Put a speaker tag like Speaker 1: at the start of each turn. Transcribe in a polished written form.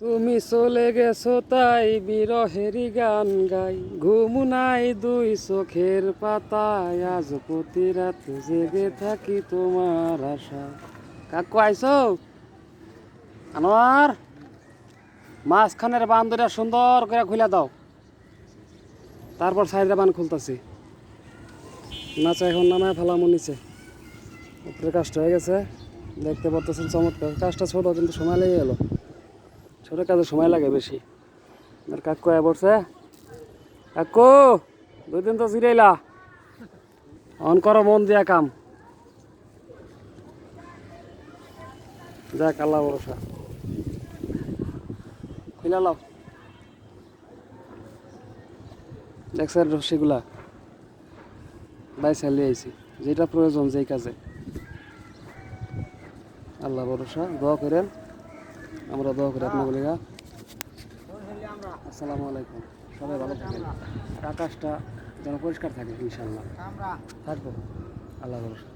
Speaker 1: তুমি চলে গেছো তাই বিরহেরই গান গাই, ঘুম নাই দুই চোখের পাতায়, আজ প্রতি রাত জেগে থাকি তোমার আশা। কাকু আইছো? আনোয়ার, মাঝখানের বান্ধটা সুন্দর করে খুলে দাও, তারপর সাইডে বান খুলতাছি। নাচা এখন নামায় ফেলামো নিচে, উপরে কাজটা হয়ে গেছে, দেখতে পারতেছেন চমৎকার। কাজটা ছোট কিন্তু সময় লেগে গেল, ছোট কাজে সময় লাগে বেশি। আর কাকু আয় পড়ছে। কাকু, 2 দিন তো জিরাইলা, অন করো মন দিয়া কাম। যাক, আল্লাহ ভরসা। খুলে লাও, দেখছেন রশিগুলা বাই চালিয়ে আইছি, যেটা প্রয়োজন যেই কাজে। আল্লাহ ভরসা, দোয়া করেন, আমরা দোয়া করি আপনার বলিগা। আসসালামু আলাইকুম, সবাই ভালো থাকেন, আর আকাশটা যেন পরিষ্কার থাকে ইনশাল্লাহ। থাকবো, আল্লাহ ভরসা।